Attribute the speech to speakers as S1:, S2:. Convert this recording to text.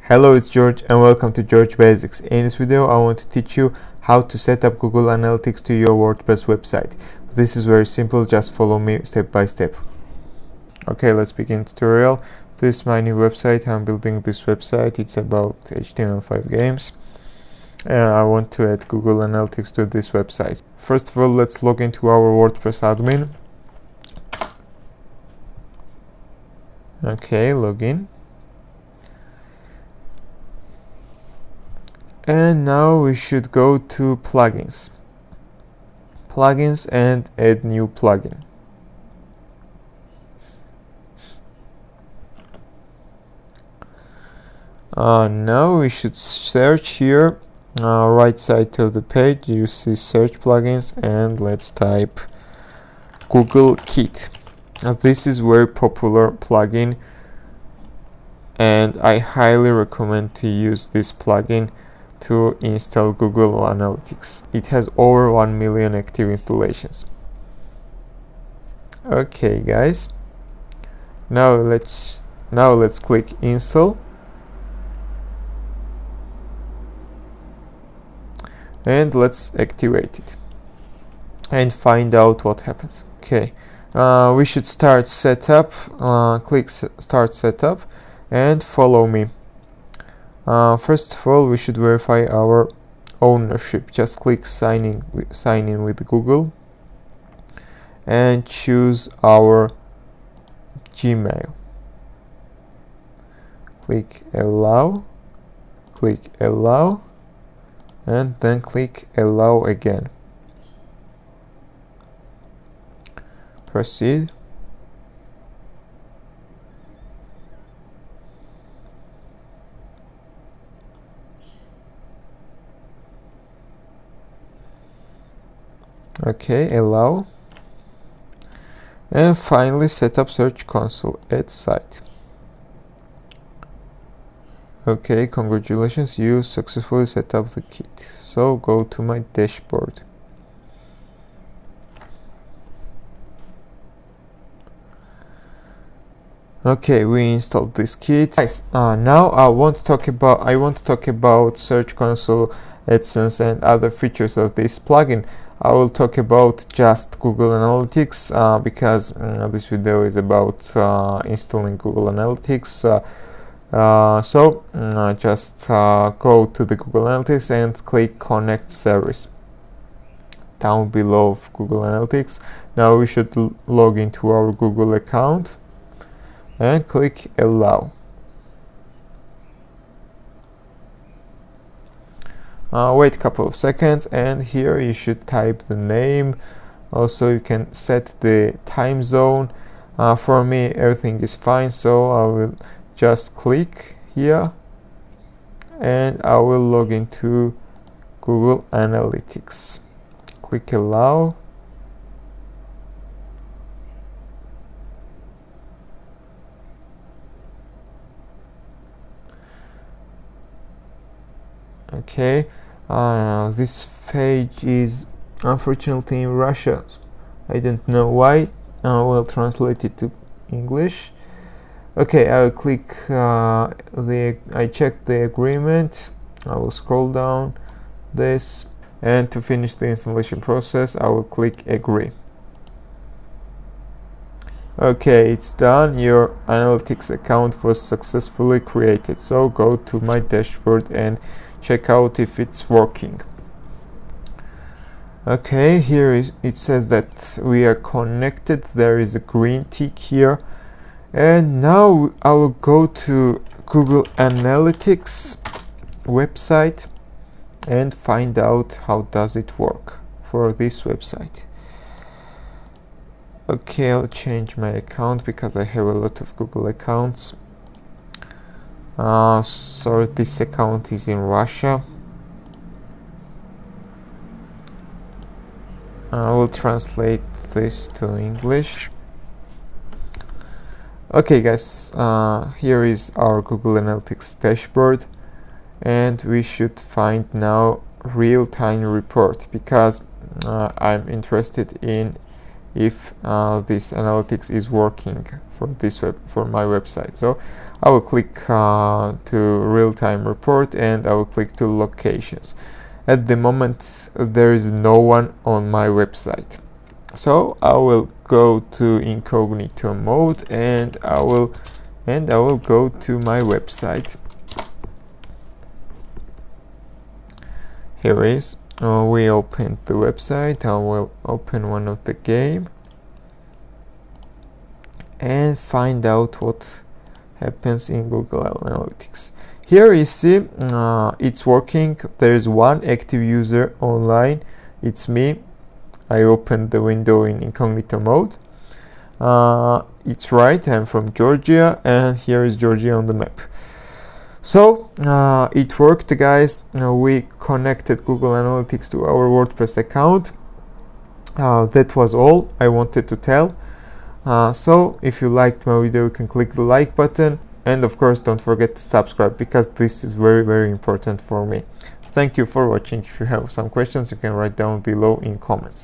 S1: Hello, it's George and welcome to George Basics. In this video I want to teach you how to set up Google Analytics to your WordPress website. This is very simple, just follow me step by step. Okay, let's begin tutorial. This is my new website. I'm building this website. It's about HTML5 games. And I want to add Google Analytics to this website. First of all, let's log into our WordPress admin. Okay, login. And now we should go to plugins and add new plugin. Now we should search here, right side of the page you see search plugins, and let's type Google Kit. This is very popular plugin and I highly recommend to use this plugin to install Google Analytics. It has over 1 million active installations. Okay guys, now let's click install and let's activate it and find out what happens. Okay, we should start setup. Click start setup and follow me. First of all, we should verify our ownership. Just click sign in with Google and choose our Gmail. Click allow, and then click allow again. Proceed. Okay, allow. And finally set up Search Console at site. Okay, congratulations, you successfully set up the kit. So go to my dashboard. Okay, we installed this kit. Nice. Now I want to talk about Search Console, AdSense, and other features of this plugin. I will talk about just Google Analytics because this video is about installing Google Analytics. Just go to the Google Analytics and click Connect Service down below of Google Analytics. Now we should log into our Google account and click Allow. Wait a couple of seconds, and here you should type the name. Also you can set the time zone. For me everything is fine, so I will just click here and I will log into Google Analytics. Click allow. Okay, this page is unfortunately in Russia. I don't know why. I will translate it to English. Okay, I will click I checked the agreement. I will scroll down this, and to finish the installation process I will click agree. Okay, it's done. Your analytics account was successfully created. So go to my dashboard and check out if it's working. Okay, here it says that we are connected. There is a green tick here. And now I will go to Google Analytics website and find out how does it work for this website. Okay, I'll change my account because I have a lot of Google accounts. Sorry, this account is in Russia. I will translate this to English. Okay guys, here is our Google Analytics dashboard, and we should find now real-time report because I'm interested in if this analytics is working for my website. So I will click to real-time report, and I will click to locations. At the moment there is no one on my website, so I will go to incognito mode, and I will go to my website. Here is we opened the website. I will open one of the game and find out what happens in Google Analytics. Here you see it's working. There is one active user online. It's me. I opened the window in incognito mode. It's right, I'm from Georgia, and here is Georgia on the map. So it worked, guys. We connected Google Analytics to our WordPress account. That was all I wanted to tell. So if you liked my video, you can click the like button, and of course don't forget to subscribe, because this is very, very important for me. Thank you for watching. If you have some questions, you can write down below in comments.